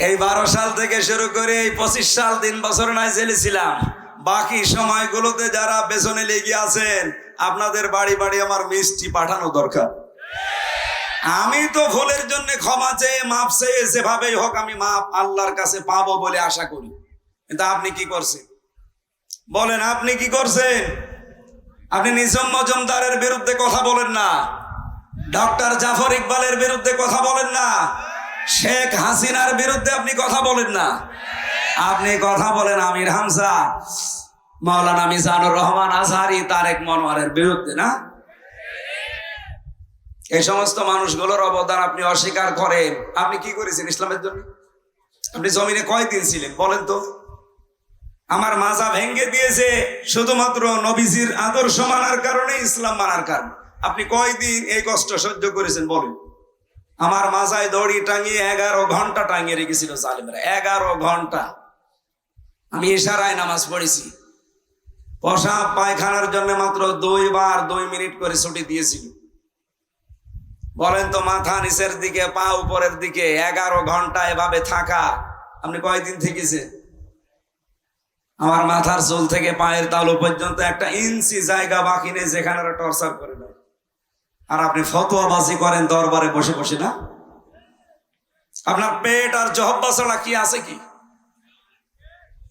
এই 12 সাল থেকে শুরু করে এই 25 সাল 3 বছর নয় জেলে ছিলাম। বাকি সময়গুলোতে যারা পেছনে লেগে আছেন, আপনাদের বাড়ি বাড়ি আমার মিষ্টি পাঠানো দরকার। আমি তো ভুলের জন্য ক্ষমা চেয়ে মাপ চেয়ে যেভাবেই হোক আমি মাপ আল্লাহর কাছে পাবো বলে আশা করি। কিন্তু আপনি কি করছেন বলেন? আপনি কি করছেন? আপনি নিজাম মজুমদারের বিরুদ্ধে কথা বলেন না, ডক্টর জাফর ইকবালের বিরুদ্ধে কথা বলেন না, শেখ হাসিনার বিরুদ্ধে আপনি কথা বলেন না। আপনি কথা বলেন আমির হামজা, মাওলানা মিজানুর রহমান আজহারি, তারেক মনোয়ারের বিরুদ্ধে না? এই সমস্ত মানুষগুলোর অবদান আপনি অস্বীকার করেন। আপনি কি করেছেন ইসলামের জন্য? আপনি জমিনে কয়দিন ছিলেন বলেন তো? আমার মাজা ভেঙ্গে দিয়েছে শুধুমাত্র নবীজির আদর্শ মানার কারণে, ইসলাম মানার কারণে। আপনি কয়দিন এই কষ্ট সহ্য করেছেন বলেন? আমার মাজায় দড়ি টাঙিয়ে 11 ঘন্টা টাঙিয়ে রেখেছিল জালেমরা। 11 ঘন্টা আমি ইশারায় নামাজ পড়েছি। পেশাব পায়খানার জন্য মাত্র 2 বার 2 মিনিট করে ছুটি দিয়েছিল। বলেন তো, মাথা নিচের দিকে পা উপরের দিকে 11 ঘন্টা এভাবে থাকা আপনি কয়দিন থেকেছেন? আমার মাথার চুল থেকে পায়ের তালু পর্যন্ত 1 ইঞ্চি জায়গা বাকি নেই যেখানে টর্চার করে না। আর আপনি ফতোয়াবাজি করেন দরবারে বসে বসে না? আপনার পেট আর জহব্বা ছাড়া কি আছে কি?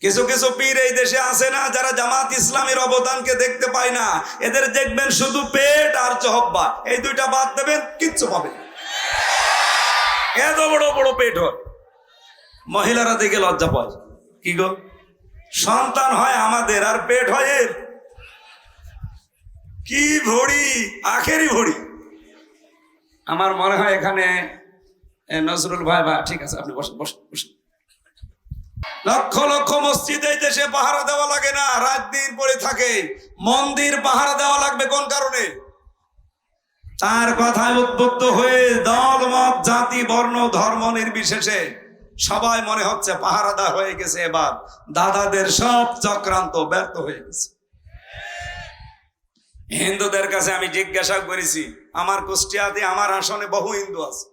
কিছু কিছু পীর এই দেশে আছে না, যারা জামাত ইসলামের অবদানকে দেখতে পায় না। এদের দেখবেন শুধু পেট আর জহব্বা, এই দুইটা বাদ দেবেন কিচ্ছু পাবেন। এত বড় বড় পেট হয়, মহিলারা দেখে লজ্জা পায়। কি গো, সন্তান হয় আমাদের আর পেট হয় এর? কি ভড়ি, আখেরি ভড়ি। আমার মনে হয় এখানে নজরুল ভাই, ঠিক আছে আপনি বসেন বসেন বসেন। লক্ষ লক্ষ মসজিদে দেশে পাহারা দেওয়া লাগে না, রাত দিন পড়ে থাকে। মন্দির পাহারা দেওয়া লাগবে কোন কারণে? তার কথায় উদ্বুদ্ধ হয়ে দল মত জাতি বর্ণ ধর্ম নির্বিশেষে সবাই মনে হচ্ছে পাহারাদার হয়ে গেছে। এবার দাদাদের সব চক্রান্ত ব্যর্থ হয়ে গেছে। হিন্দুদের কাছে আমি জিজ্ঞাসা করেছি, আমার কুষ্টিয়াতে আমার আসনে বহু হিন্দু আছে।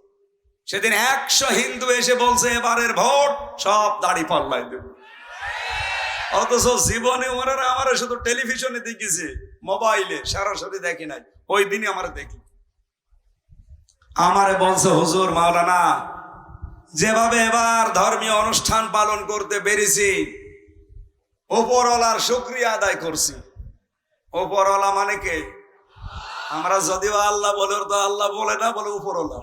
সেদিন 100 হিন্দু এসে বলছে এবারের ভোট সব দাড়ি পাল্লাই দেব। অথচ জীবনে ওনারা আমার শুধু টেলিভিশনে দেখেছে, মোবাইলে সরাসরি দেখি নাই। ওই দিনই আমার দেখি, আমারে বলছে হুজুর মাওলানা, যেভাবে এবার ধর্মীয় অনুষ্ঠান পালন করতে পেরেছি, উপরওয়ালার শুকরিয়া আদায় করছি। উপরওয়ালা মানে কে? আমরা যদিও আল্লাহ বলে, তো আল্লাহ বলে না, বলে উপরওয়ালা।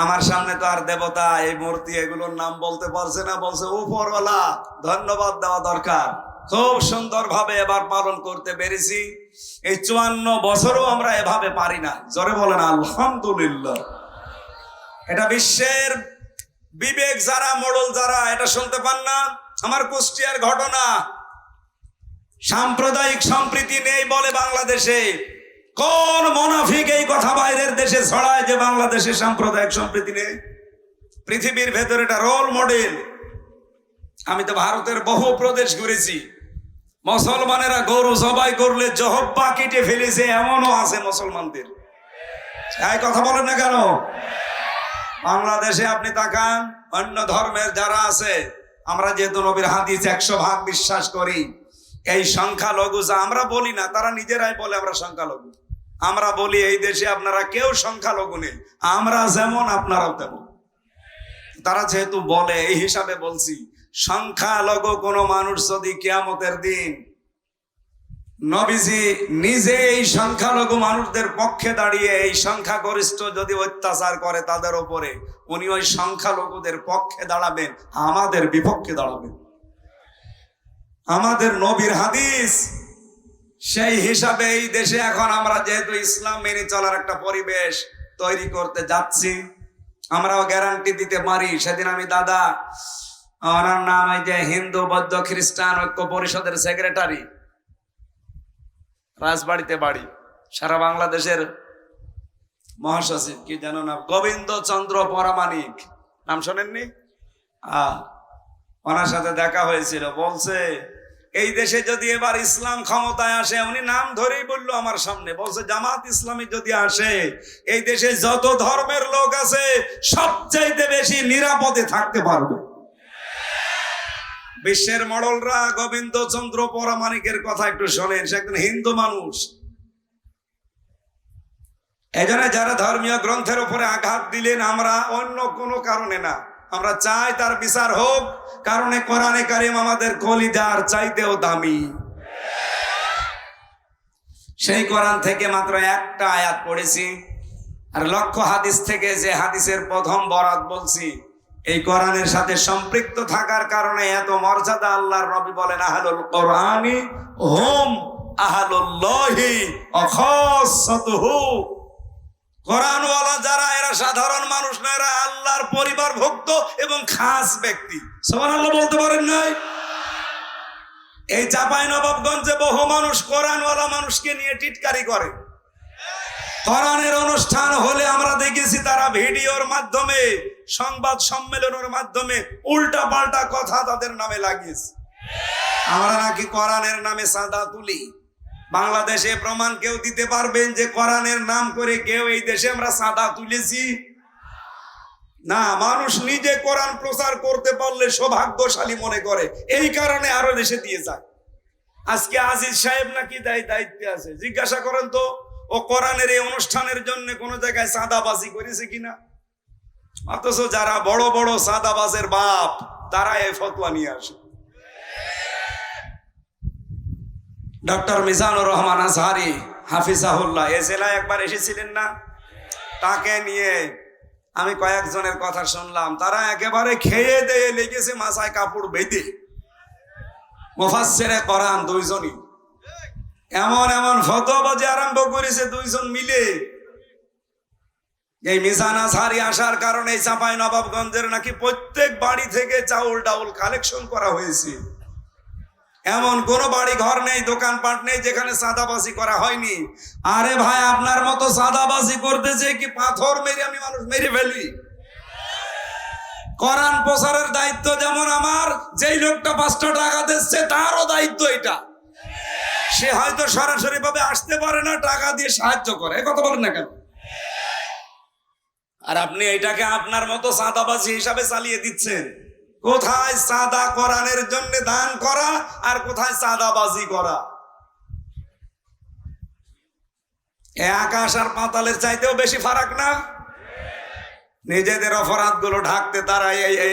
আমার সামনে তো আর দেবতা, এই মূর্তি, এগুলোর নাম বলতে পারছে না, বলছে উপরওয়ালা। ধন্যবাদ দেওয়া দরকার। খুব সুন্দর ভাবে এবার পালন করতে পেরেছি। এই 54 বছরও আমরা এভাবে পারি না। জোরে বলেন আলহামদুলিল্লাহ। এটা বিশ্বের বিবেক যারা, মোড়ল যারা, এটা শুনতে পান না? আমার কুষ্টিয়ার ঘটনা। সাম্প্রদায়িক সম্প্রীতি নেই বলে বাংলাদেশে। কোন মুনাফিক এই কথা বাইরের দেশে ছড়ায় যে বাংলাদেশে সাম্প্রদায়িক সম্প্রীতি নেই? পৃথিবীর ভেতরে এটা রোল মডেল। আমি তো ভারতের বহু প্রদেশ ঘুরেছি। মুসলমানেরা গরু জবাই করলে জহব্বা কেটে ফেলেছে, এমনও আছে মুসলমানদের। এই কথা বলেন না কেন? বাংলাদেশে আপনি তাকান, অন্য ধর্মের যারা আছে, আমরা যেহেতু নবীর হাদিস 100% বিশ্বাস করি, এই সংখ্যালঘু যা আমরা বলি না, তারা নিজেরাই বলে আমরা সংখ্যালঘু। আমরা বলি এই দেশে আপনারা কেউ সংখ্যালঘু নেই, আমরা যেমন আপনারাও তেমন। তারা যেহেতু বলে, এই হিসাবে বলছি, সংখ্যালঘু কোনো মানুষ যদি কিয়ামতের দিন নবীজি নিজে এই সংখ্যালঘু মানুষদের পক্ষে দাঁড়িয়ে এই সংখ্যাগরিষ্ঠ যদি অত্যাচার করে তাদের উপরে, উনি ওই সংখ্যালঘুদের পক্ষে দাঁড়াবেন, আমাদের বিপক্ষে দাঁড়াবেন। আমাদের নবীর হাদিস। সেই হিসাবে এই দেশে এখন আমরা যেহেতু ইসলাম মেনে চলার একটা পরিবেশ তৈরি করতে যাচ্ছি, আমরাও গ্যারান্টি দিতে পারি। সেদিন আমি দাদা, ওনার নাম এই যে হিন্দু বৌদ্ধ খ্রিস্টান ঐক্য পরিষদের সেক্রেটারি, রাজবাড়িতে বাড়ি, সারা বাংলাদেশের মহাসচিব, কি জানো না, গোবিন্দ চন্দ্র পরামানিক, নাম শোনেননি? ওনার সাথে দেখা হয়েছিল। বলছে এই দেশে যদি এবার ইসলাম ক্ষমতায় আসে, উনি নাম ধরেই বললো আমার সামনে, বলছে জামাত ইসলামী যদি আসে, এই দেশে যত ধর্মের লোক আছে সবচাইতে বেশি নিরাপদে থাকতে পারবে। বিশ্বের মডলরা গোবিন্দ চন্দ্র পরামানিকের কথা একটু শোনেন, সে একজন হিন্দু মানুষ। এই জন্য যারা ধর্মীয় গ্রন্থের উপরে আঘাত দিলেন, আমরা অন্য কোনো কারণে না, আমরা চাই তার বিচার হোক, কারণে কোরআনে কারিম আমাদের কলিজার চাইতেও দামি। সেই কোরআন থেকে মাত্র একটা আয়াত পড়েছি, আর লক্ষ হাদিস থেকে যে হাদিসের প্রথম বরাত বলছি, এই কোরআনের সাথে সম্পৃক্ত থাকার কারণে এত মর্যাদা। আল্লাহর নবী বলেন আহলুল কোরআনি হুম আহলুল্লাহি ওয়া খাসাতুহু। কোরআনওয়ালা যারা, এরা সাধারণ মানুষ না, এরা আল্লাহর পরিবারভুক্ত এবং খাস ব্যক্তি। সুবহানাল্লাহ বলতে পারেন নাই? এই চাঁপাইনবাবগঞ্জে বহু মানুষ কোরআনওয়ালা মানুষকে নিয়ে টিটকারি করে। কোরআনের অনুষ্ঠান হলে আমরা দেখেছি তারা ভিডিওর মাধ্যমে, সংবাদ সম্মেলনের মাধ্যমে উল্টা পাল্টা কথা তাদের নামে লাগিয়েছে। আমরা নাকি কোরআনের নামে চাঁদা তুলি। বাংলাদেশে প্রমাণ কেউ দিতে পারবেন যে কোরআনের নাম করে কেউ এই দেশে আমরা চাঁদা তুলেছি? না, মানুষ নিজে কোরআন প্রচার করতে পারলে সৌভাগ্যশালী মনে করে, এই কারণে আরো দেশে দিয়ে যায়। আজকে আজিজ সাহেব নাকি দায়িত্বে আছে, জিজ্ঞাসা করেন তো ও কোরআনের এই অনুষ্ঠানের জন্য কোন জায়গায় চাঁদাবাজি করেছে কিনা? অথচ যারা বড় বড় চাঁদাবাজের বাপ, তারা এই ফতোয়া নিয়ে আসে। ডক্টর মিজানুর রহমান আজহারি হাফিজাহুল্লাহ এ জেলায় একবার এসেছিলেন না? তাকে নিয়ে আমি কয়েকজনের কথা শুনলাম, তারা একেবারে খেয়ে দিয়ে লেগেছে মাথায় কাপড় বেঁধে। মুফাসসিরে কোরআন দুইজনই এমন এমন ফতোয়াবাজি আরম্ভ করেছে দুইজন মিলে। এই মিজান আজহারি আসার কারণে চাঁপাইনবাবগঞ্জের নাকি প্রত্যেক বাড়ি থেকে চাউল ডাউল কালেকশন করা হয়েছে। এমন কোন বাড়ি ঘর নেই, দোকানপাট নেই যেখানে চাঁদাবাজি করা হয়নি। আরে ভাই, আপনার মতো চাঁদাবাজি করতেছে কি পাথর মেরে আমি মানুষ মেরে ফেলি? কোরআন প্রচারের দায়িত্ব যেমন আমার, যেই লোকটা 5টা টাকা দিচ্ছে তারও দায়িত্ব এটা। সে হয়তো সরাসরি ভাবে আসতে পারে না, টাকা দিয়ে সাহায্য করে, কথা বলেন না কেন? আর আপনি এইটাকে আপনার মতো চাঁদাবাজি হিসাবে চালিয়ে দিচ্ছেন। কোথায় চাঁদা কোরআনের জন্য দান করা আর কোথায় চাঁদাবাজি করা? আকাশ আর পাতালের চাইতেও বেশি ফারাক না? নিজেদের অপরাধ গুলো ঢাকতে তারা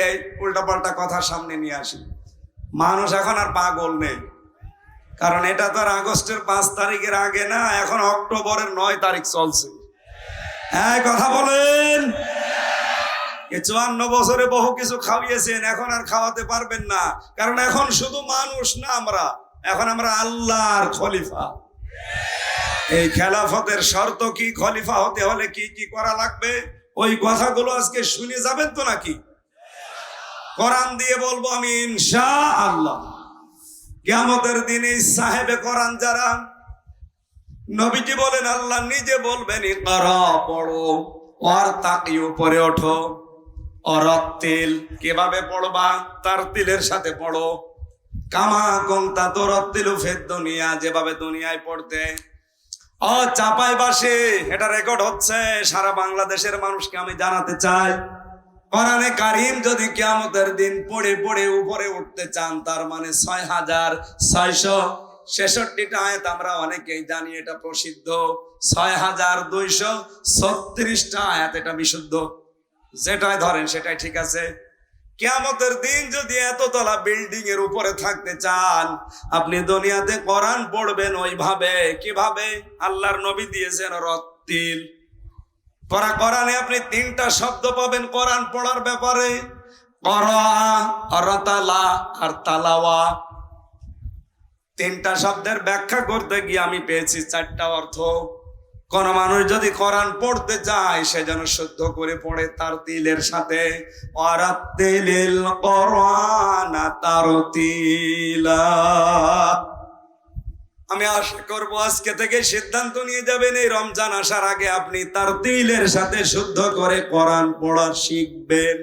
এই উল্টাপাল্টা কথা সামনে নিয়ে আসে। মানুষ এখন আর পাগল নেই, কারণ এটা তো আর আগস্টের 5 তারিখের আগে না, এখন অক্টোবরের 9 তারিখ চলছে। হ্যাঁ, কথা বলেন। 54 বছরে বহু কিছু খাওয়িয়েছেন, এখন আর খাওয়াতে পারবেন না, কারণ এখন শুধু মানুষ না, এখন আমরা আল্লাহর খলিফা। এই খেলাফতের শর্ত কি, খলিফা হতে হলে কি কি করা লাগবে, ওই কথাগুলো আজকে শুনে যাবেন তো নাকি? কোরআন দিয়ে বলবো আমি ইনশাআল্লাহ। কিয়ামতের দিনে সাহেবে কোরআন যারা, নবীজি বলেন, আল্লাহ নিজে বলবেন ইকরা, পড়ো, আর তাকি, উপরে ওঠো, অরতিল, কিভাবে পড়বা? তার তিলের সাথে পড়ো, কামা কুনতা তুরাতিলু ফিদ দুনিয়া, যেভাবে দুনিয়ায় পড়তে। ও চাঁপাইবাসী, এটা রেকর্ড হচ্ছে, সারা বাংলাদেশের মানুষকে আমি জানাতে চাই, কোরআনে কারিম যদি কিয়ামতের দিন পড়ে পড়ে উপরে উঠতে চান, তার মানে 6666টা আয়াত আমরা অনেকেই জানি, এটা প্রসিদ্ধ। 6236টা আয়াত, এটা বিশুদ্ধ। যেটাই ধরেন সেটাই ঠিক আছে। কিয়ামতের দিন যদি এততলা বিল্ডিং এর উপরে থাকতে চান, আপনি দুনিয়াতে কোরআন পড়বেন ওইভাবে। কিভাবে? আল্লাহর নবী দিয়েছেন রত্তিল। কোরআনে আপনি 3টা শব্দ পাবেন কোরআন পড়ার ব্যাপারে, করা, রতালা আর তালাওয়া। 3টা শব্দের ব্যাখ্যা করতে গিয়ে আমি পেয়েছি 4টা অর্থ। কোন মানুষ যদি কোরআন পড়তে চায়, সে যেন শুদ্ধ করে পড়ে তার তিলের সাথে। ওয়ারাতিলিল কোরআনা তারতিলা। আমি আশা করবো আজকে থেকে সিদ্ধান্ত নিয়ে যাবেন, এই রমজান আসার আগে আপনি তার তিলের সাথে শুদ্ধ করে কোরআন পড়া শিখবেন।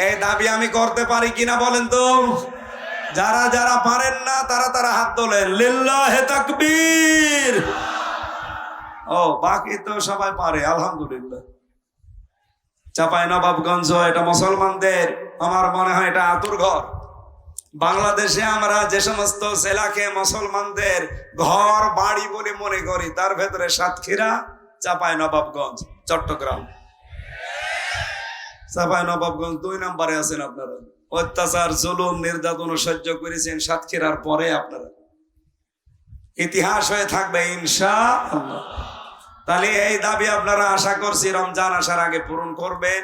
এই দাবি আমি করতে পারি কিনা বলেন তো? যারা যারা পারেন না তারা তারা হাত তোলেন, লিল্লাহে তাকবীর। ও বাকি তো সবাই পারে, আলহামদুলিল্লাহ। চাঁপাইনবাবগঞ্জ এটা মুসলমানদের, আমার মনে হয় এটা আতুর ঘর। বাংলাদেশে আমরা যে সমস্ত জেলাকে মুসলমানদের ঘর বাড়ি বলে মনে করি, তার ভেতরে সাতক্ষীরা, চাঁপাইনবাবগঞ্জ, চট্টগ্রাম। চাঁপাইনবাবগঞ্জ 2 নম্বরে আছেন আপনারা। অত্যাচার, জুলুম, নির্যাতন সহ্য করেছেন সাতক্ষীরার পরে আপনারা। ইতিহাস হয়ে থাকবে ইনশাআল্লাহ। তাহলে এই দাবি আপনারা আশা করছি রমজান আসার আগে পূরণ করবেন।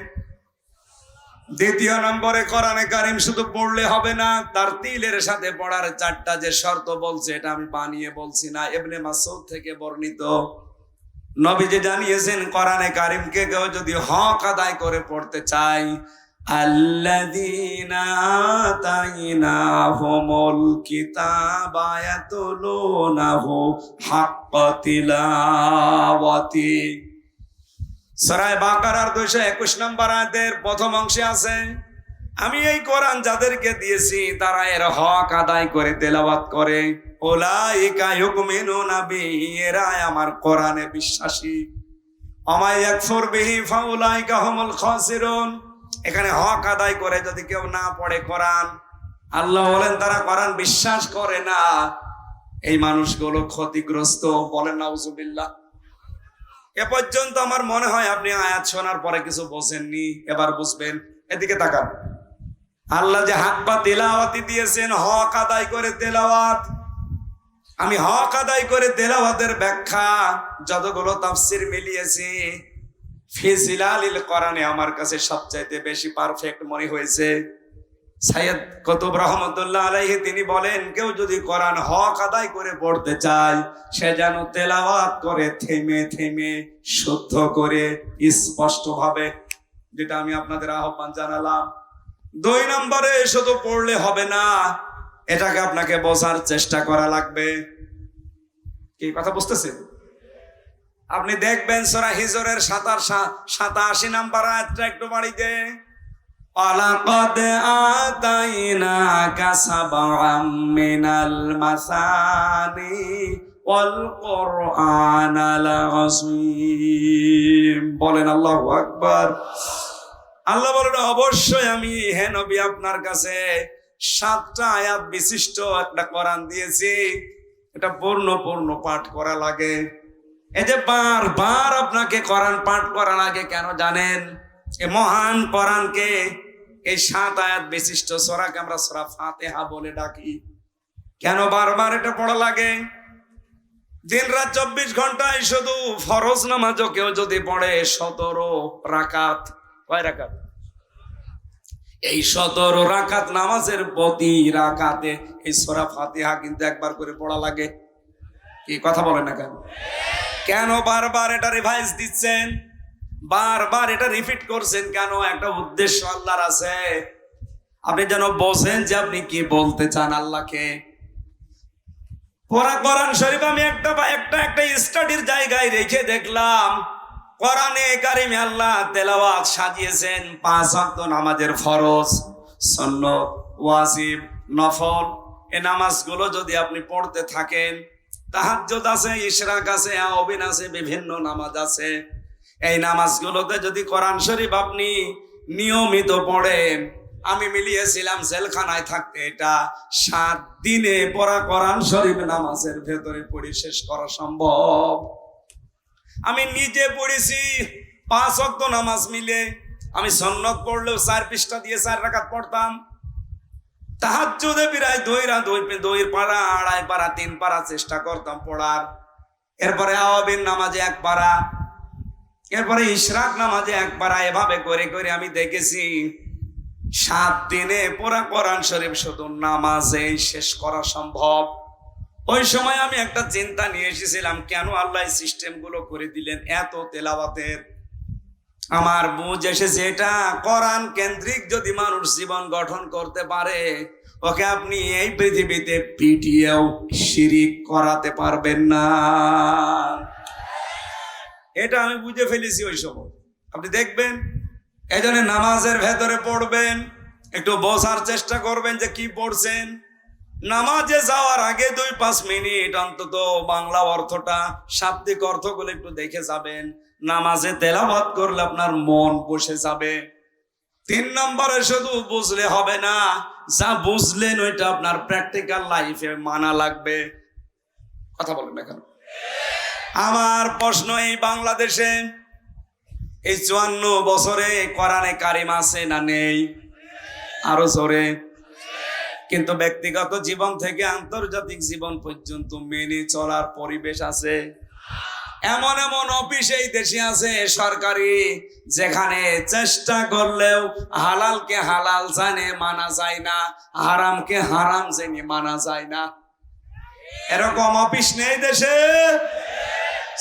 দ্বিতীয় নম্বরে, কোরআনে কারিম শুধু পড়লে হবে না, তার তিলের সাথে পড়ার 4টা যে শর্ত বলছে, এটা আমি বানিয়ে বলছি না, ইবনে মাসউদ থেকে বর্ণিত। নবীজি জানিয়েছেন কোরআনে কারিমকে কেউ যদি হক আদায় করে পড়তে চায়, আল্লাযীনা আতাইনাহুমুল কিতাবা ইয়াতলুনাহু হাক্কা তিলাওয়াতি। সূরা বাকারার 221 নম্বর আয়াতের প্রথম অংশে আছে, আমি এই কোরআন যাদেরকে দিয়েছি তারা এর হক আদায় করে তেলাওয়াত করে। উলাইকা ইউমিনুনা বিহি, এরা আমার কোরআনে বিশ্বাসী। ওয়া ইয়াকফুর বিহি ফাউলাইকা হুমুল খাসিরুন। এখানে হক আদায় করে যদি কেউ না পড়ে কোরআন, আল্লাহ বলেন তারা কোরআন বিশ্বাস করে না, এই মানুষগুলো ক্ষতিগ্রস্ত। বলেন নাউজুবিল্লাহ। এ পর্যন্ত আমার মনে হয় আপনি আয়াত শোনার পরে কিছু বোঝেননি, এবার বুঝবেন। এদিকে তাকান। আল্লাহ যে হাক্কা তিলাওয়াতি দিয়েছেন, হক আদায় করে তেলাওয়াত। আমি হক আদায় করে তেলাওয়াতের ব্যাখ্যা যতগুলো তাফসীর মিলিয়েছি, ফি জিলালিল কোরআনে আমার কাছে সবচাইতে বেশি পারফেক্ট মনে হয়েছে। সাইয়্যিদ কুতুব রহমাতুল্লাহ আলাইহি তিনি বলেন, কেউ যদি কোরআন হক আদায় করে পড়তে চায়, সে যেন তেলাওয়াত করে থেমে থেমে, শুদ্ধ করে, স্পষ্ট ভাবে, যেটা আমি আপনাদের আহ্বান জানালাম। 2 নম্বরে, শুধু পড়লে হবে না, এটাকে আপনাকে বোঝার চেষ্টা করা লাগবে। কি কথা বুঝতেছেন? আপনি দেখবেন সূরা হিজরের 87 নম্বর আয়াতটা একটু বাড়িতে, ওয়ালাকাদ আতাইনাকা সাবআম মিনাল মাসানি ওয়াল কুরআনাল আযীম। বলেন আল্লাহু আকবার। আল্লাহ বলেন, অবশ্যই আমি হে নবী আপনার কাছে 7টা আয়াত বিশিষ্ট একটা কোরআন দিয়েছি। এটা পূর্ণ পাঠ করা লাগে। এই যে বারবার আপনাকে কোরআন পাঠ করা লাগে কেন জানেন? এই মহান কোরআনকে, এই 7 আয়াত বিশিষ্ট সূরাকে আমরা সূরা ফাতিহা বলে ডাকি। কেন বারবার এটা পড়া লাগে? দিন রাত 24 ঘন্টায় শুধু ফরজ নামাজও কেউ যদি পড়ে 17 রাকাত, কয় রাকাত? এই 17 রাকাত নামাজের প্রতি রাকাতে এই সূরা ফাতিহা কিন্তু একবার করে পড়া লাগে। কি কথা বলেন না কেন? কেন বারবার এটা রিভাইজ দিচ্ছেন, বারবার এটা রিপিট করছেন কেন? একটা উদ্দেশ্য আল্লাহর আছে, আপনি যেন বোঝেন যে আপনি কি বলতে চান আল্লাহকে। কোরআন শরীফ আমি একটা স্টাডির জায়গায় রেখে দেখলাম, কোরআনে কারিমে আল্লাহ তেলাওয়াত সাজিয়েছেন 5 ওয়াক্ত নামাজের ফরজ, সুন্নত, ওয়াজিব, নফল। এই নামাজগুলো যদি আপনি পড়তে থাকেন, তাহাজ্জুদ আছে, ইশরাক আছে, আওবিন আছে, বিভিন্ন নামাজ আছে। এই নামাজগুলোতে যদি কোরআন শরীফ আপনি নিয়মিত পড়েন, আমি মিলিয়েছিলাম জেলখানায় থাকতে এটা 7 দিনে পড়া কোরআন শরীফ নামাজের ভেতরে পড়ে শেষ করা সম্ভব। আমি নিজে পড়েছি 5 ওয়াক্ত নামাজ মিলে। আমি সুন্নত পড়লেও 4 পৃষ্ঠা দিয়ে 4 রাকাত পড়তাম। তাহাজ্জুদে প্রায় 2 পারা, 2.5 পারা, 3 পারা চেষ্টা করতাম পড়ার। এরপরে আওয়াবিন নামাজে 1 পারা, এরপরে ইশরাক নামাজে 1 পারা। এভাবে করে করে আমি দেখেছি 7 দিনে পুরা কোরআন শরীফ শুধু নামাজে শেষ করা সম্ভব। ওই সময় আমি একটা চিন্তা নিয়ে এসেছিলাম, কেন আল্লাহ সিস্টেম গুলো করে দিলেন এত তেলাওয়াতের। আমার বুঝ এসেছে, এটা কোরআন কেন্দ্রিক যদি মানুষ জীবন গঠন করতে পারে, ওকে আপনি এই পৃথিবীতে পিটিয়েও শিরিক করাতে পারবেন না। এটা আমি বুঝে ফেলেছি ওই সময়। আপনি দেখবেন, এই জন্য নামাজের ভেতরে পড়বেন, একটু বোঝার চেষ্টা করবেন যে কি পড়ছেন। নামাজে যাওয়ার আগে 2-5 মিনিট অন্তত বাংলা অর্থটা, শাব্দিক অর্থগুলো একটু দেখে যাবেন। নামাজে তেলাওয়াত করলে আপনার মন বসে যাবে। 3 নম্বরে শুধু বুঝলে হবে না, যা বুঝলেন ওইটা আপনার প্র্যাকটিক্যাল লাইফে মানা লাগবে। কথা বলেন না কেন? আমার প্রশ্ন, এই বাংলাদেশে এই 54 বছরে কোরআনে কারিম আছে না নেই? আরো জোরে। কিন্তু ব্যক্তিগত জীবন থেকে আন্তর্জাতিক জীবন পর্যন্ত মেনে চলার পরিবেশ আছে। এমন এমন অফিস এই দেশে আছে সরকারি, যেখানে চেষ্টা করলেও হালালকে হালাল জানে মানা যায় না, হারামকে হারাম জেনে মানা যায় না। এরকম অফিস নেই দেশে?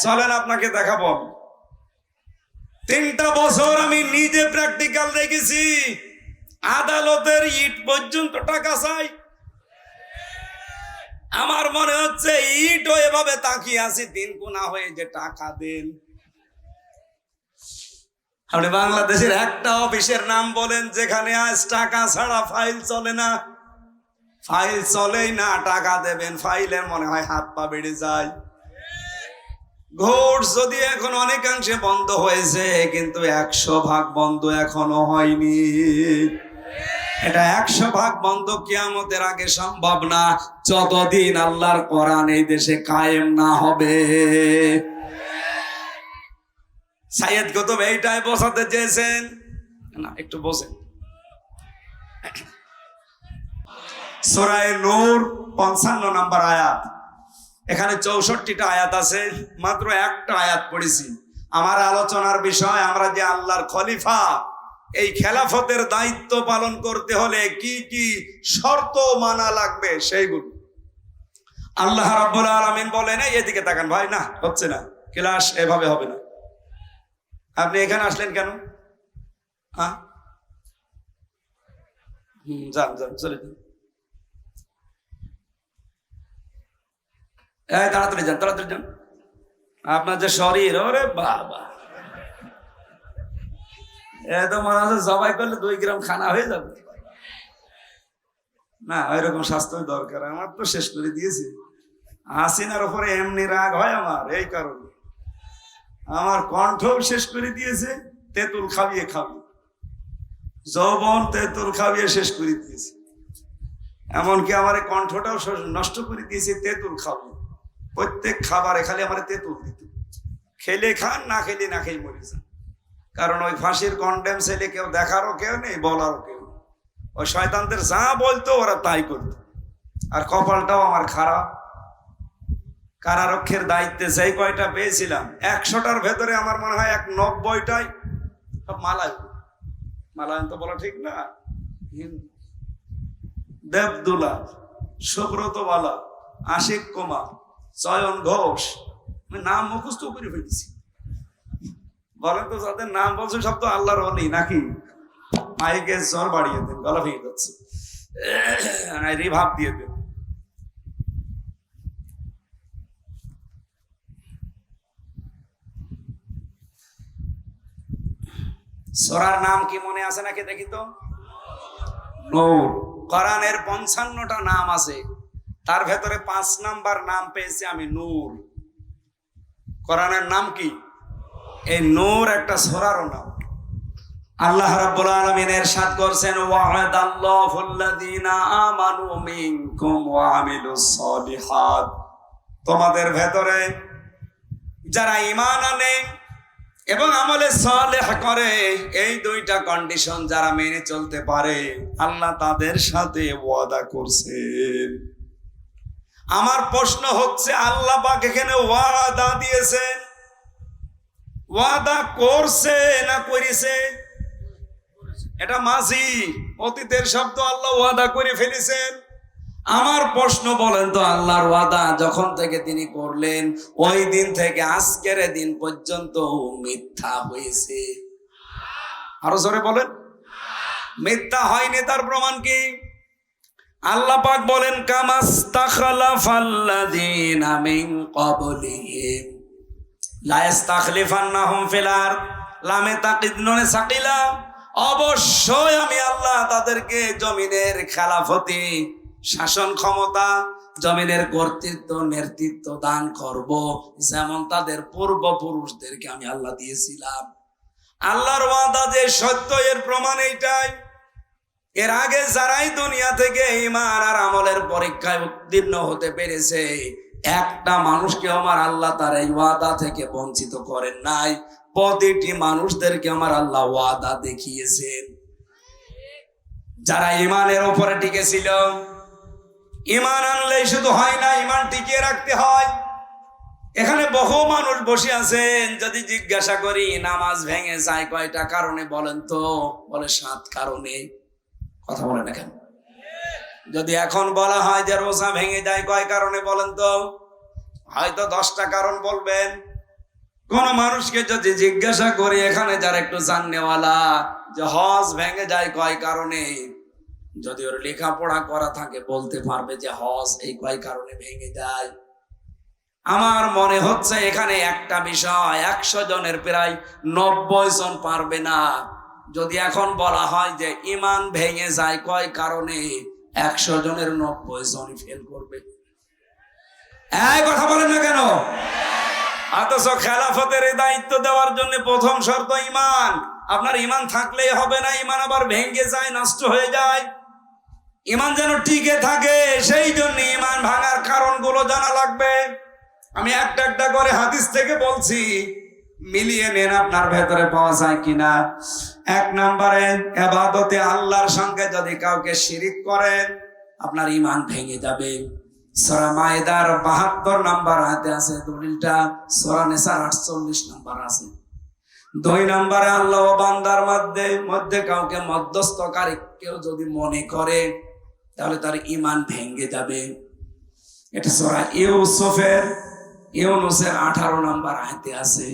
চলেন আপনাকে দেখাবো। 3টা বছর আমি নিজে প্র্যাকটিক্যাল দেখেছি। আদালতের ইট পর্যন্ত টাকা চাই। আমার মনে হচ্ছে ইটও এভাবে তাকিয়ে আছি 3 কোনা হয়ে যে টাকা দেন। আপনি বাংলাদেশের একটা অফিসের নাম বলেন যেখানে আজ টাকা ছাড়া ফাইল চলে না? ফাইল চলেই না, টাকা দেবেন ফাইলের মনে হয় হাত পা বেড়ে যায়। ঘোষ যদি এখন অনেকাংশে বন্ধ হয়েছে, কিন্তু 100% বন্ধ এখনো হয়নি। এটা 100% বন্ধ কিয়ামতের আগে সম্ভব না, যতদিন আল্লাহর কোরআন এই দেশে কায়েম না হবে। সাইয়েদ কুতুব এইটাই বোঝাতে চেয়েছেন না? একটু বোঝেন। সূরা নূর 55 নম্বর আয়াত। এখানে 64টা আয়াত আছে, মাত্র একটা আয়াত পড়েছি। আমার আলোচনার বিষয়, আমরা যে আল্লাহর খলিফা, এই খেলাফতের দায়িত্ব পালন করতে হলে কি কি শর্ত মানা লাগবে সেইগুলো। আল্লাহ রাব্বুল আলামিন বলেন, এদিকে তাকান ভাই, না হচ্ছে না, ক্লাস এভাবে হবে না। আপনি এখানে আসলেন কেন? হ্যাঁ, যান যান, চলে যান। তাড়াতাড়ি যান, তাড়াতাড়ি যান। আপনার যে শরীর, ওরে বাবা, এত মনে হচ্ছে জবাই করলে 2 গ্রাম খানা হয়ে যাবে। না, ওইরকম স্বাস্থ্য দরকার। আমার তো শেষ করে দিয়েছে। হাসিনার উপরে এমনি রাগ হয় আমার, এই কারণে আমার কণ্ঠ শেষ করে দিয়েছে। তেঁতুল খাবিয়ে খাবি, যৌবন তেঁতুল খাবিয়ে শেষ করে দিয়েছে। এমনকি আমার এই কণ্ঠটাও নষ্ট করে দিয়েছে তেঁতুল খাবি। প্রত্যেক খাবারে খালি আমার তেঁতুল দিত। খেলে খান, না খেলে না খেয়ে মরে যান। কারণ ওই ফাঁসির কন্ডেম ছেলে কেউ দেখারও কেউ নেই, বলারও কেউ নেই। ওই শয়তানদের যা বলতো ওরা তাই করতো। আর কপালটাও আমার খারাপ। কারারক্ষের দায়িত্বে যেই কয়টা পেয়েছিলাম, 100টার ভেতরে আমার মনে হয় 90টাই সব মালায়ন। মালায়ন তো বলা ঠিক না, দেবদুলা, সুব্রত বালা, আশিক কুমার, চয়ন ঘোষ, আমি নাম মুখস্থ করে ফেলেছি। বলেন তো, যাদের নাম বলছে সব তো আল্লাহর ওলি নাকি? মাইকে জ্বর বাড়িয়ে দেন, গলা ভেঙে যাচ্ছে, রিভাব দিয়ে দেন। সূরার নাম কি মনে আছে নাকি দেখি তো? নূর। কোরআনের 55টা নাম আছে, তার ভেতরে 5 নাম্বার নাম পেয়েছি আমি, নূর। কোরআনের নাম কি? এই নূর একটা সূরারও নাম। আল্লাহ রাব্বুল আলামিন ইরশাদ করছেন, ওয়া'আদাল্লাহুল্লাযীনা আমানু মিনকুম ওয়া আমিলুস সালিহাত। তোমাদের ভেতরে যারা ঈমান আনে এবং আমলে সালেহ করে, এই 2টা কন্ডিশন যারা মেনে চলতে পারে, আল্লাহ তাদের সাথে ওয়াদা করছেন। আমার প্রশ্ন হচ্ছে, আল্লাহ পাক এখানে ওয়াদা দিয়েছেন, ওয়াদা করছে না করেছে? এটা মাঝি, অতীতের শব্দ। আল্লাহ ওয়াদা করে ফেলেছেন। আমার প্রশ্ন, বলেন তো, আল্লাহর ওয়াদা যখন থেকে তিনি করলেন, ওই দিন থেকে আজকের দিন পর্যন্ত মিথ্যা হয়েছে? আরো জোরে বলেন। মিথ্যা হয়নি, তার প্রমাণ কি? আল্লাহ পাক বলেন, কামাস্তাখলাফাল্লাযীনা মিন ক্বাবলিহিম লা ইস্তাখলিফান্নাহুম ফিল আরদ। লামে তাকিদ নুনে সাকিলা, অবশ্যই আমি আল্লাহ তাদেরকে জমিনের খেলাফতি, শাসন ক্ষমতা, জমিনের কর্তৃত্ব নেতৃত্ব দান করব, যেমন তাদের পূর্বপুরুষদেরকে আমি আল্লাহ দিয়েছিলাম। আল্লাহর ওয়াদা যে সত্য, এর প্রমাণ এইটাই। এর আগে যারাই দুনিয়া থেকে ঈমান আর আমলের পরীক্ষায় উত্তীর্ণ হতে পেরেছে, একটা মানুষকে আমার আল্লাহ তার এই ওয়াদা থেকে বঞ্চিত করেন নাই। প্রতিটি মানুষদেরকে আমার আল্লাহ ওয়াদা দেখিয়েছেন। যারা ঈমানের উপরে টিকে ছিল, ঈমান আনলেই শুধু হয় না, ঈমান টিকিয়ে রাখতে হয়। এখানে বহু মানুষ বসে আছেন, যদি জিজ্ঞাসা করি নামাজ ভেঙে যায় কয়টা কারণে বলেন তো, বলে 7 কারণে। কথা বলে না কেন? যদি এখন বলা হয় যে রোজা ভেঙে যায় কয় কারণে বলেন তো, হয়তো 10টা কারণ বলবেন। কোন মানুষকে যদি জিজ্ঞাসা করি, এখানে যারা একটু জাননেওয়ালা, যে হজ ভেঙে যায় কয় কারণে, যদি ওর লেখাপড়া করা থাকে বলতে পারবে যে হজ এই কয় কারণে ভেঙে যায়। আমার মনে হচ্ছে এখানে একটা বিষয় 100 জনের প্রায় 90 জন পারবে না। যদি এখন বলা হয় যে ঈমান ভেঙে যায় কয় কারণে, 100 জনের 90 জনই ফেল করবে। এই কথা বলেন না কেন? অথচ খেলাফতের এই দায়িত্ব দেওয়ার জন্য প্রথম শর্ত ঈমান। আপনার ঈমান থাকলেই হবে না, ঈমান আবার ভেঙে যায়, নষ্ট হয়ে যায়। ঈমান যেন টিকে থাকে, সেই জন্য ঈমান ভাঙার কারণগুলো জানা লাগবে। আমি একটা একটা করে হাদিস থেকে বলছি, মিলিয়ে নেন আপনার ভেতরে পাওয়া যায় কিনা। 1 নম্বরে, ইবাদতে আল্লাহর সঙ্গে যদি কাউকে শিরিক করেন, আপনার ঈমান ভেঙে যাবে। সূরা মায়েদার 72 নম্বর আয়াতে আছে দলিলটা, সূরা নিসার 48 নম্বর আছে। 2 নম্বরে, আল্লাহ ও বান্দার মধ্যে কাউকে মধ্যস্থকারী কেউ যদি মনে করে, তাহলে তার ঈমান ভেঙে যাবে। এটা সূরা ইউনূসের 18 নম্বর আয়াতে আছে।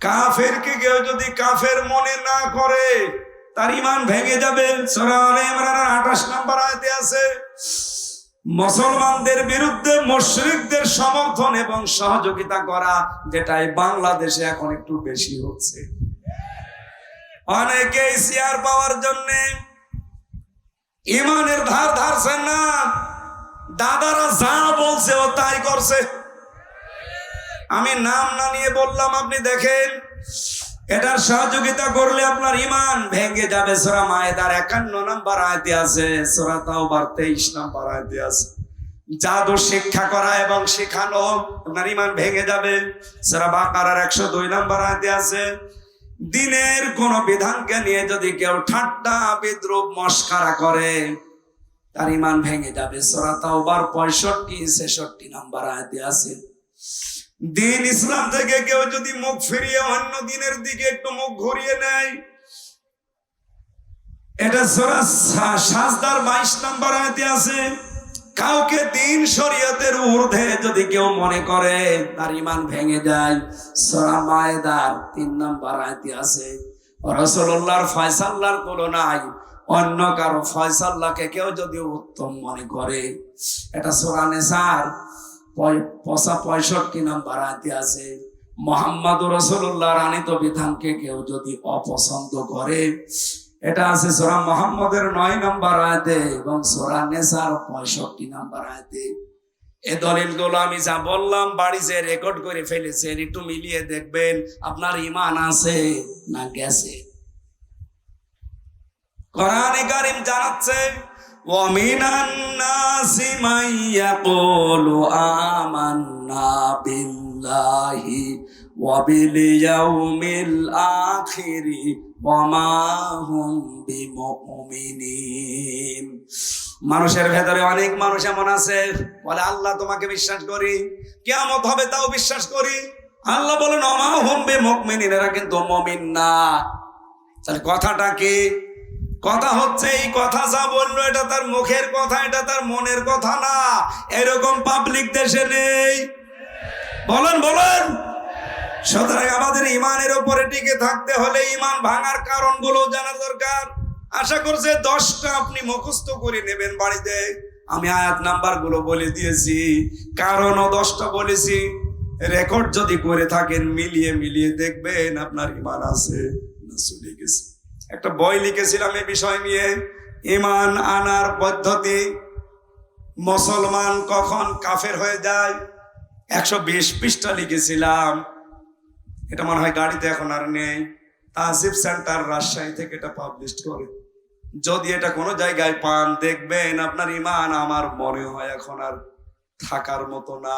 কাফেরকে কেউ যদি কাফের মনে না করে, তার ঈমান ভেঙে যাবে। সূরা আলে ইমরানের 28 নম্বর আয়াতে আছে। মুসলমানদের বিরুদ্ধে মুশরিকদের সমর্থন এবং সহযোগিতা করা, যেটাই বাংলাদেশে এখন একটু বেশি হচ্ছে। অনেকেই শেয়ার পাওয়ার জন্য ঈমানের ধার ধারছেন না, দাদারা যা বলছে ও তাই করছে। আমি নাম না নিয়ে বললাম, আপনি দেখেন, এটার সহযোগিতা করলে আপনার ঈমান ভেঙে যাবে। সূরা মায়েদার 51 নম্বর আয়াতে আছে, সূরা তাওবার 23 নম্বর আয়াতে আছে। জাদু শিক্ষা করা এবং শেখানো, আপনার ঈমান ভেঙে যাবে। সূরা বাকারার 102 নম্বর আয়াতে আছে। দ্বীনের কোন বিধানকে নিয়ে যদি কেউ ঠাট্টা বিদ্রুপ মস্করা করে, তার ঈমান ভেঙে যাবে। সূরা তাওবার 65-66 নম্বর আয়াতে আছে। দ্বীন ইসলাম থেকে কেউ যদি মুখ ফিরিয়ে অন্য দ্বীনের দিকে একটু মুখ ঘুরিয়ে নেয়, এটা সূরা সাজদার 22 নম্বর আয়াতে আছে। কাউকে দ্বীন শরীয়তের ঊর্ধ্বে যদি কেউ মনে করে, তার ঈমান ভেঙে যায়। সূরা মায়েদার 3 নম্বর আয়াতে আছে। রাসূলুল্লাহর ফয়সালার তুলনায় অন্য কারো ফয়সালাকে কেউ যদি উত্তম মনে করে, এটা সূরা নিসার 65 নম্বর আয়াতে আছে। মুহাম্মদুর রাসূলুল্লাহর আনিত বিধানকে কেউ যদি অপছন্দ করে, এটা আছে সূরা মুহাম্মদের 9 নম্বর আয়াতে এবং সূরা নিসার 65 নম্বর আয়াতে। এই দলিলগুলো আমি যা বললাম বাড়িতে রেকর্ড করে ফেলেছেন, একটু মিলিয়ে দেখবেন আপনার ঈমান আছে না গেছে। কোরআনে কারীম জানাচ্ছে, ওয়ামিনান নাসি মান ইয়াকুলু আমান্না বিল্লাহি ওয়া বিল ইয়াউমিল আখিরি ওয়া মা হুম বিমুমিনিন। মানুষের ভেতরে অনেক মানুষ এমন আছে, বলে আল্লাহ তোমাকে বিশ্বাস করি, কিয়ামত হবে তাও বিশ্বাস করি। আল্লাহ বলেন ওয়া মা হুম বিমুমিনিন, এরা কিন্তু মুমিন না। তাহলে কথাটা কি? কথা হচ্ছে, এই কথা যা বললো এটা তার মুখের কথা, এটা তার মনের কথা না। এরকম পাবলিক দেশে নেই। বলেন বলেন। সুতরাং আমাদের ঈমানের উপরে টিকে থাকতে হলে ঈমান ভাঙার কারণগুলো জানা দরকার। আশা করছে 10টা আপনি মুখস্থ করে নেবেন বাড়িতে। আমি আয়াত নাম্বার গুলো বলে দিয়েছি, কারণও 10টা বলেছি। রেকর্ড যদি করে থাকেন মিলিয়ে মিলিয়ে দেখবেন আপনার ঈমান আছে না চলে গেছে। একটা বই লিখেছিলাম এই বিষয় নিয়ে, ঈমান আনার পদ্ধতি। মুসলমান কখন কাফের হয়ে যায়? 120 পৃষ্ঠা লিখেছিলাম, এটা মনে হয় গাড়িতে এখন আর নেই। তাহসিব সেন্টার রাজশাহী থেকে এটা পাবলিশ করে। যদি এটা কোনো জায়গায় পান দেখবেন, আপনার ইমান আমার মনে হয় এখন আর থাকার মতো না।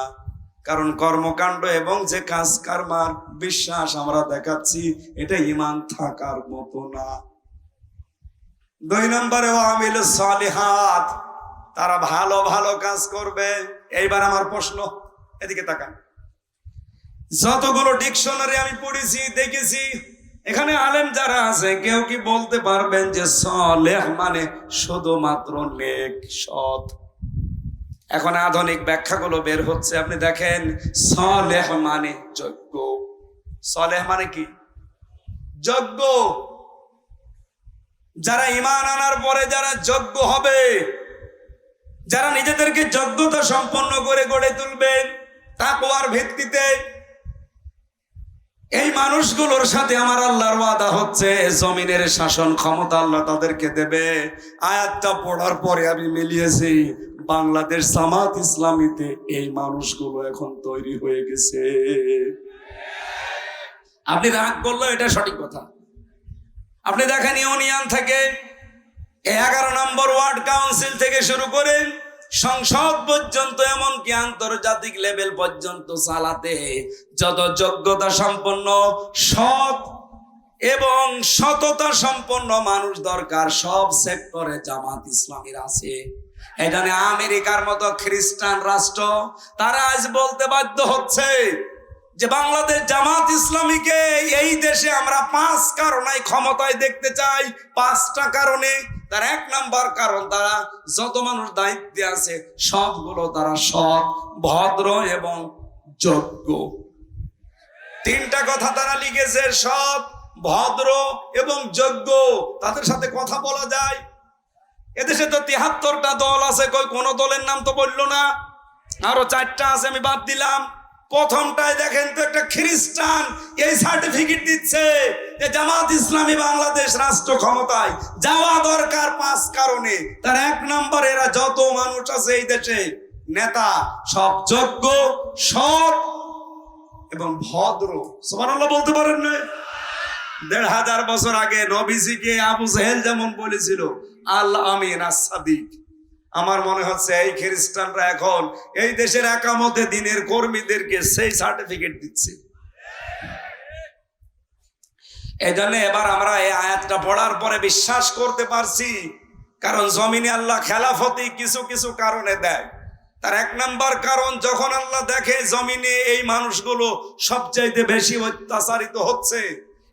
কারণ কর্মকাণ্ড এবং যে কাজ কারবার বিশ্বাস আমরা দেখাচ্ছি, এটা ইমান থাকার মতো না। 2 নম্বরে আমিলুস সালিহাত, তারা ভালো ভালো কাজ করবে। এইবার আমার প্রশ্ন, এদিকে তাকান। যতগুলো ডিকশনারি আমি পড়েছি দেখেছি, এখানে আলেম যারা আছে কেউ কি বলতে পারবেন যে সালেহ মানে শুধুমাত্র নেক, সৎ? এখন আধুনিক ব্যাখ্যাগুলো বের হচ্ছে, আপনি দেখেন সালেহ মানে যোগ্য। সালেহ মানে কি? যোগ্য। যারা ঈমান আনার পরে যারা যোগ্য হবে, যারা নিজেদেরকে যোগ্যতা সম্পন্ন করে গড়ে তুলবেন তাকওয়ার ভিত্তিতে, এই মানুষগুলোর সাথে আমার আল্লাহর ওয়াদা হচ্ছে জমিনের শাসন ক্ষমতা আল্লাহ তাদেরকে দেবে। আয়াতটা পড়ার পরে আমি মিলিয়েছি, বাংলাদেশ জামাত ইসলামীতে এই মানুষগুলো এখন তৈরি হয়ে গেছে। আপনি রাগ করলে এটা সঠিক কথা। আপনি দেখেন ইউনিয়ন থেকে 11 নম্বর ওয়ার্ড কাউন্সিল থেকে শুরু করে সংসদ পর্যন্ত, এমনকি আন্তর্জাতিক লেভেল পর্যন্ত চালাতে যত যোগ্যতা সম্পন্ন, সৎ এবং সততা সম্পন্ন মানুষ দরকার, সব সেক্টরে জামাত ইসলামীর আছে। এখানে আমেরিকার মতো খ্রিস্টান রাষ্ট্র তারা আজ বলতে বাধ্য হচ্ছে যে বাংলাদেশ জামাত ইসলামীকে এই দেশে আমরা 5 কারণে ক্ষমতায় দেখতে চাই। 5টা কারণে। তার 1 নাম্বার কারণ, তারা যত মানুষ দায়িত্বে আছে সবগুলো তারা সৎ, ভদ্র এবং যোগ্য। 3টা কথা তারা লিখেছে, সৎ, ভদ্র এবং যোগ্য। তাদের সাথে কথা বলা যায়। এদেশে তো 73টা দল আছে, কই কোন দলের নাম তো বললো না। আরো 4টা আছে, আমি বাদ দিলাম। প্রথমটায় দেখেন তো একটা খ্রিস্টান এই সার্টিফিকেট দিচ্ছে যে জামাত ইসলামী বাংলাদেশ রাষ্ট্র ক্ষমতায় যাওয়া দরকার 5 কারণে। তার 1 নম্বর, এরা যত মানুষ আছে এই দেশে নেতা সব যোগ্য, সৎ এবং ভদ্র। সুবহানাল্লাহ বলতে পারেন না? 1500 বছর আগে নবীজিকে আবু জেহেল যেমন বলেছিল আল আমিন আস-সাদিক, আমার মনে হচ্ছে এই খ্রিস্টানরা এখন এই দেশের একামতে দিনের কর্মীদেরকে সেই সার্টিফিকেট দিচ্ছে। এজন্য এবার আমরা এই আয়াতটা পড়ার পরে বিশ্বাস করতে পারছি, কারণ জমিনে আল্লাহ খেলাফতি কিছু কিছু কারণে দেয়। তার 1 নম্বর কারণ, যখন আল্লাহ দেখে জমিনে এই মানুষগুলো সবচাইতে বেশি অত্যাচারিত হচ্ছে,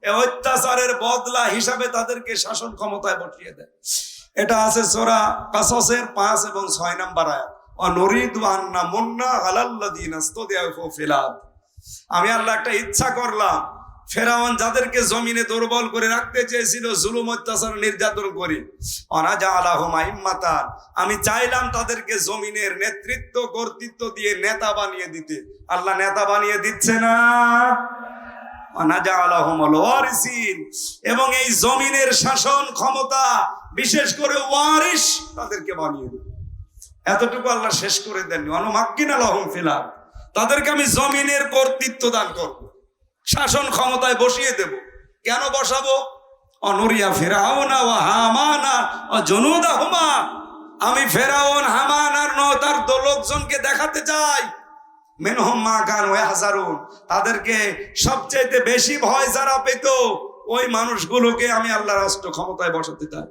এই অত্যাচারের বদলা হিসাবে তাদেরকে শাসন ক্ষমতায় বসিয়ে দেয়। এটা আছে সূরা কাসাসের 5 এবং 6 নম্বর আয়াত। অনুরিদু আন্না মুন্না আলাল্লাযিনা ইসতাদআফু ফিল আরদ। আমি আল্লাহ একটা ইচ্ছা করলাম, ফেরাউন যাদেরকে জমিনে দুর্বল করে রাখতে চেয়েছিল জুলুম, অত্যাচার, নির্যাতন করে, অনাজালাহুম আইম্মাতান, আমি চাইলাম তাদেরকে জমিনের নেতৃত্ব কর্তৃত্ব দিয়ে নেতা বানিয়ে দিতে। আল্লাহ নেতা বানিয়ে দিচ্ছে না, এবং এই জমিনের শাসন ক্ষমতা বিশেষ করে ওয়ারিস তাদেরকে বানিয়ে দেব। এতটুকু আল্লাহ শেষ করে দেননি। অনুমাক্কিনা লাহুম ফিল আরদ, তাদেরকে আমি জমিনের কর্তৃত্ব দান করব, শাসন ক্ষমতায় বসিয়ে দেব। কেন বসাবো? অনুরিয়া ফিরআউনা ওয়া হামানা ওয়া জুনুদাহুমা, আমি ফেরাউন, হামান আর তার লোকজনকে দেখাতে চাই মিনহুম মা কানু ইয়াহজারুন, তাদেরকে সবচেয়ে বেশি ভয় যারা পেত ওই মানুষগুলোকে আমি আল্লাহ রাষ্ট্র ক্ষমতায় বসাতে চাই।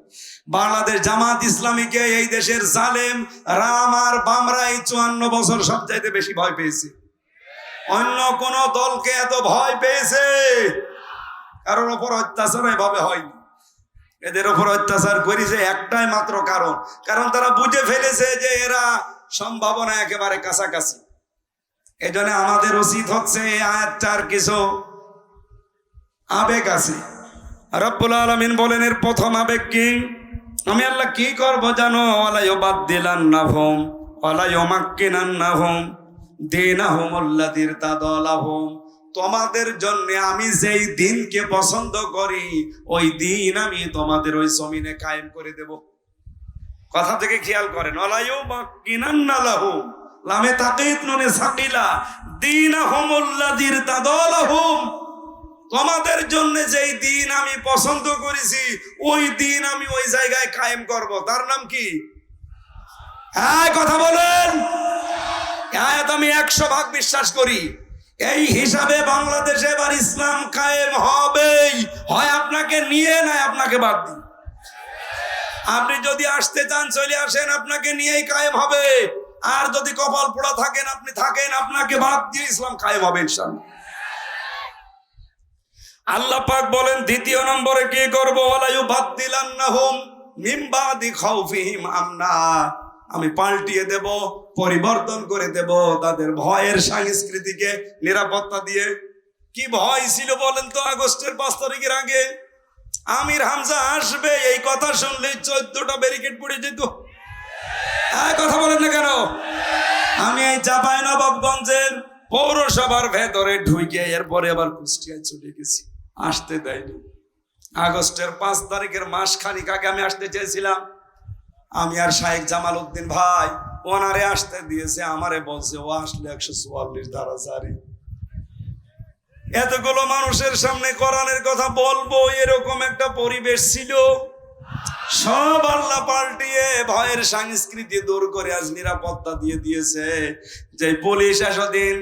বাংলাদেশ জামাত ইসলামীকে এই দেশের জালেম রাম আর বামরা এই 54 বছর সবচেয়ে বেশি ভয় পেয়েছে। অন্য কোন দলকে এত ভয় পেয়েছে কারোর ওপর অত্যাচার এভাবে হয়নি। এদের ওপর অত্যাচার করেছে একটাই মাত্র কারণ তারা বুঝে ফেলেছে যে এরা সম্ভাবনা একেবারে কাছাকাছি। এজন্য আমাদের উচিত হচ্ছে এই আয়াতটার কিছু আবেগ আছে। রব্বুল আলামিন বলেন এর প্রথম আবেগ কি? আমি আল্লাহ কি করব জানো? ওয়ালা ইউবাদদিলান্নাহুম ওয়ালা ইউমাক্কিনান্নাহুম দীনাহুম আল্লাযী ইরতাদালাহুম, তোমাদের জন্য আমি যেই দিনকে পছন্দ করি ওই দিন আমি তোমাদের ওই জমিনে কায়েম করে দেব। কথা থেকে খেয়াল করেন, ওয়ালাইউ বাকিনান্না লাহুম লামে তাকিত নুনে সাকিলা দীনাহুমুল্লাযী তাদালাহুম, তোমাদের জন্য যেই দিন আমি পছন্দ করেছি ওই দিন আমি ওই জায়গায় কায়েম করব। তার নাম কি? হ্যাঁ, কথা বলেন। আয়াত আমি 100% বিশ্বাস করি। এই হিসাবে বাংলাদেশে এবার ইসলাম কায়েম হবেই, হয় আপনাকে নিয়ে না আপনাকে বাদ দিয়ে। আপনি যদি আসতে চান চলে আসেন, আপনাকে নিয়েই কায়েম হবে। আর যদি কপাল পোড়া থাকেন, আপনি থাকেন, আপনাকে বাদ দিয়ে ইসলাম কায়েম হবে ইনশাআল্লাহ। আল্লাহ পাক বলেন দ্বিতীয় নম্বরে কি করব, ওয়ালা ইউবাদদিলান্নাহুম মিন বাদি খাউফিহিম আমনা, আমি পাল্টিয়ে দেব, পরিবর্তন করে দেব তাদের ভয়ের সংস্কৃতিকে নিরাপত্তা দিয়ে। কি ভয় ছিল বলেন তো আগস্টের 5 তারিখের আগে? আমির হামজা আসবে এই কথা শুনলেই 14টা ব্যারিকেড পড়ে যেত। কথা বলেন না কেন? আমি এই চাঁপাইনবাবগঞ্জের পৌরসভার ভেতরে ঢুকে এরপরে আবার কুষ্টিয়ায় চলে গেছি, আসতে দেয়নি। আগস্টের 5 তারিখের মাস খানিক আগে আমি আসতে চেয়েছিলাম, আমি আর শাহেক জামাল উদ্দিন ভাই ওনারে আসতে দিয়েছে, আমারে বলছে ও আসলে 144 ধারা জারি। এতগুলো মানুষের সামনে কোরআনের কথা বলবো এরকম একটা পরিবেশ ছিল, সব আল্লাহ পাল্টিয়ে ভয়ের সংস্কৃতি দূর করে আজ নিরাপত্তা দিয়ে দিয়েছে। যে পুলিশ এতদিন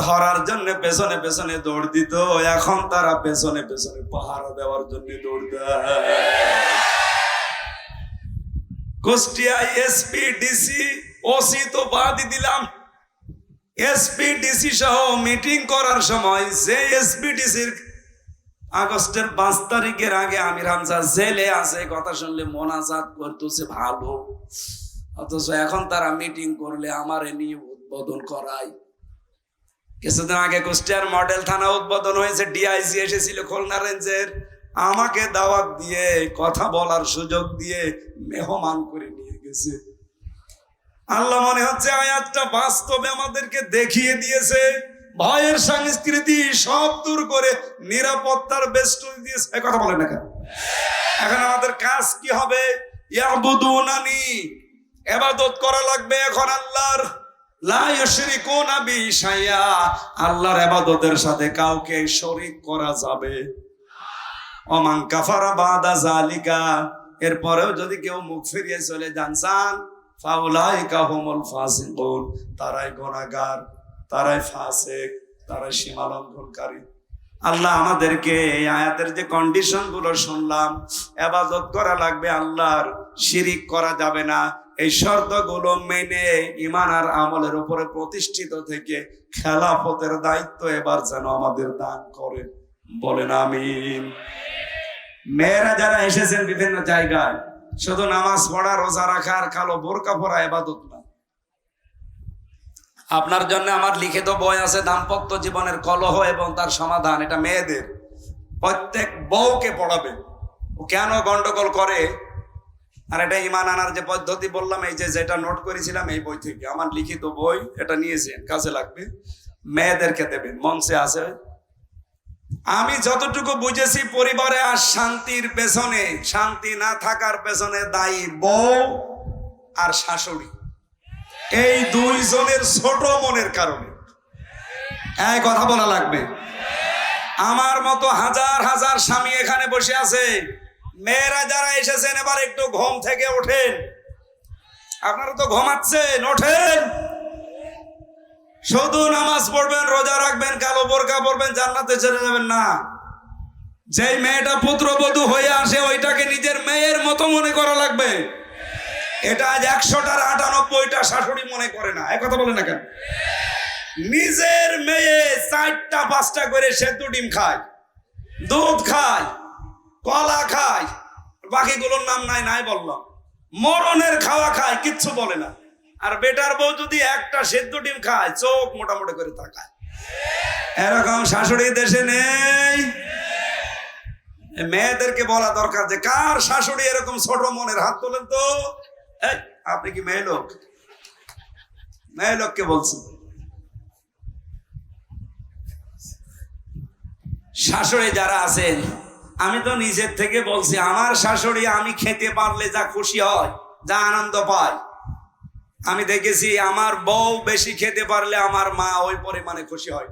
ধরার জন্য পেছনে পেছনে দৌড় দিত, এখন তারা পেছনে পেছনে পাহারা দেওয়ার জন্য দৌড় দেয়। কুষ্টিয়ায় এসপি ডিসি ওসি তো বাদই দিলাম, এসপি ডিসি সহ মিটিং করার সময় যে এসপি ডিসির আগস্টের 5 তারিখের আগে আমির হামজা জেলে আছে কথা শুনলে মোনাজাত করতেছে ভালো, অথচ এখন তারা মিটিং করলে আমারে নিয়ে উদ্বোধন করায়। কিছুদিন আগে কুষ্টিয়ার মডেল থানা উদ্বোধন হয়েছে, ডিআইজি এসেছিল খুলনা রেঞ্জের, আমাকে দাওয়াত দিয়ে কথা বলার সুযোগ দিয়ে মেহমান করে নিয়ে গেছে। আল্লাহ মনে হচ্ছে আয়াতটা বাস্তবে আমাদেরকে দেখিয়ে দিয়েছে, ভয়ের সংস্কৃতি সব দূর করে নিরাপত্তার বেষ্টনী দিয়েছে। কথা বলেন না কেন? এখন আমাদের কাজ কি হবে? ইয়াবুদুনানি, ইবাদত করা লাগবে এখন আল্লাহর। লা ইউশরিকুনা বি শাইআ, আল্লাহর ইবাদতের সাথে কাউকে শরীক করা যাবে। ওমান কাফারা বাদা যালিকা, এরপরেও যদি কেউ মুখ ফিরিয়ে চলে যান ফাউলাইকা হুমুল ফাসিকুন, তারাই গুনাহগার, তারাই ফাসিক, তারাই সীমা লঙ্ঘনকারী। আল্লাহ আমাদেরকে এই আয়াতের যে কন্ডিশন গুলো শুনলাম, ইবাদত করা লাগবে আল্লাহর, শিরিক করা যাবে না, এই শর্তগুলো মেনে ঈমান আর আমলের উপরে প্রতিষ্ঠিত থেকে খেলাফতের দায়িত্ব এবার যেন আমাদের দান করে, বলেন আমিন। মেয়েরা যারা এসেছেন বিভিন্ন জায়গায়, শুধু নামাজ পড়া, রোজা রাখা আর কালো বোরকা পরা ইবাদত না। আপনার জন্য আমার লিখিত বই আছে দাম্পত্য জীবনের কলহ এবং তার সমাধান, এটা মেয়েদের, প্রত্যেক বউকে পড়াবে ও কেন গন্ডগোল করে। আর এটা ঈমান আনার যে পদ্ধতি বললাম, এই যেটা নোট করেছিলাম এই বই থেকে, আমার লিখিত বই, এটা নিয়েছেন, কাজে লাগবে, মেয়েদেরকে দেবেন, মঞ্চে আছে। আমি যতটুকু বুঝেছি পরিবারে আর শান্তির পেছনে, শান্তি না থাকার পেছনে দায়ী বউ আর শাশুড়ি, এই দুইজনের ছোট মনের কারণে। এই কথা বলা লাগবে। আমার মতো হাজার হাজার স্বামী এখানে বসে আছে, মেয়েরা যারা এসেছেন এবার একটু ঘুম থেকে ওঠেন। আপনারা তো ঘুমাচ্ছেন, ওঠেন। শুধু নামাজ পড়বেন, রোজা রাখবেন, কালো বোরকা পরবেন, জান্নাতে চলে যাবেন না। যেই মেয়েটা পুত্রবধূ হয়ে আসে ওইটাকে নিজের মেয়ের মতো মনে করা লাগবে। এটা আজ 100টার 98টা শাশুড়ি মনে করে না। এক কথা বলে না কেন? নিজের মেয়ে 4টা 5টা করে সেদ্ধ ডিম খায়, দুধ খায়, কলা খায়, বাকিগুলোর নাম নাই বললাম, মরণের খাওয়া খায়, কিচ্ছু বলে না। আর বেটার বউ যদি একটা সেদ্ধ ডিম খায় চোখ মোটামুটি করে তাকায়। এরকম শাশুড়ি দেশে নেই। মেয়েদেরকে বলা দরকার যে কার শাশুড়ি এরকম ছোট মনের, হাত তোলেন তো। আপনি কি মেয়ে লোক? মেয়ে লোককে বলছেন। শাশুড়ি যারা আছেন, আমি তো নিজের থেকে বলছি, আমার শাশুড়ি আমি খেতে পারলে যা খুশি হয়, যা আনন্দ পায়। আমি দেখেছি আমার বউ বেশি খেতে পারলে আমার মা ওই পরিমাণে খুশি হয়।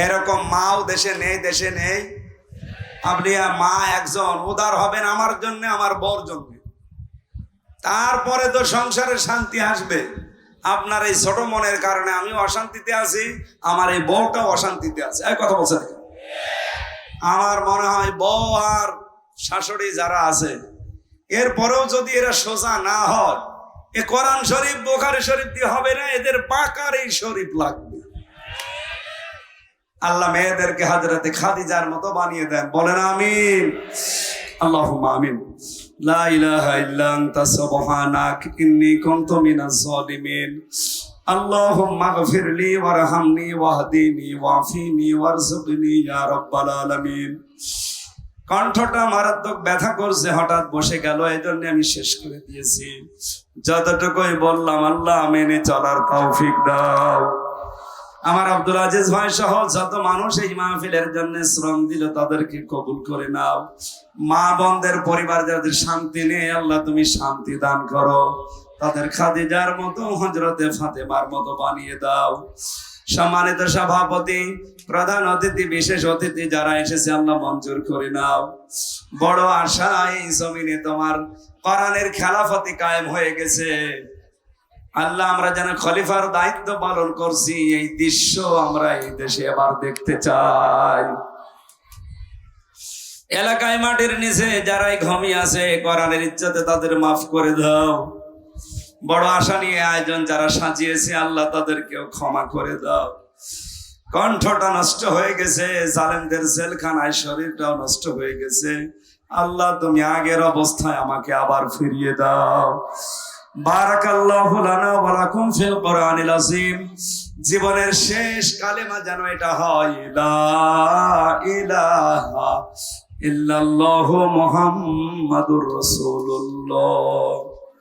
এরকম মাও দেশে নেই। আপনি মা একজন উদার হবেন আমার জন্য, আমার বউর জন্য, তারপরে তো সংসারে শান্তি আসবে। আপনার এই ছোট মনের কারণে আমি অশান্তিতে আছি, আমার এই বউটাও অশান্তিতে আছে। এই কথা বলছে দেখেন। আমার মনে হয় বউ আর শাশুড়ি যারা আছে, এরপরেও যদি এরা সোজা না হয়, এ কোরআন শরীফ বুখারী শরীফ দিয়ে হবে না, এদের পাকার এই শরীফ লাগবে। আল্লাহ মেয়েদেরকে হযরতে খাদিজার মতো বানিয়ে দেন, বলেন আমিন। আল্লাহুম্মা আমিন। লা ইলাহা ইল্লা আনতা সুবহানাক ইন্নী কুনতু মিনাজ জালিমিন। আল্লাহুম্মা গফিরলি ওয়ারহামনি ওয়াহদিনি ওয়াফিনি ওয়ারযুকনি ইয়া রাব্বাল আলামিন। কণ্ঠটা মারাত্মক ব্যথা করছে, হঠাৎ বসে গেল, এই জন্য আমি শেষ করে দিয়েছি। যতটুকুই বললাম আল্লাহ মেনে চলার তৌফিক দাও। আমার আব্দুল আজিজ ভাই সহ যত মানুষ এই মাহফিলের জন্য শ্রম দিল তাদেরকে কবুল করে নাও। মা বোনদের পরিবার যাদের শান্তি নেই আল্লাহ তুমি শান্তি দান করো, তাদের খাদিজার মতো হযরতে ফাতেমার মতো বানিয়ে দাও। সম্মানিত সভাপতি, প্রধান অতিথি, বিশেষ অতিথি যারা এসেছে আল্লাহ মঞ্জুর করে নাও। বড় আশা এই জমিনে তোমার কোরআনের খেলাফতি কায়েম হয়ে গেছে আল্লাহ। আমরা যেন খলিফার দায়িত্ব পালন করছি, এই দৃশ্য আমরা এই দেশে এবার দেখতে চাই। এলাকায় মাটির নিচে যারাই ঘুমিয়ে আছে কোরআনের ইজ্জতে তাদের মাফ করে দাও। বড় আশা নিয়ে আয়োজন যারা সাজিয়েছে আল্লাহ তাদেরকেও ক্ষমা করে দাও। কণ্ঠটা নষ্ট হয়ে গেছে, জালেমদের জেলখানায় শরীরটাও নষ্ট হয়ে গেছে। আল্লাহ তুমি আগের অবস্থায় আমাকে আবার ফিরিয়ে দাও। বারাকাল্লাহু লানা ওয়া লাকুম ফিল কোরআনিল আযীম। জীবনের শেষ কালেমা যেন এটা হয়, লা ইলাহা ইল্লাল্লাহু মুহাম্মাদুর রাসূলুল্লাহ।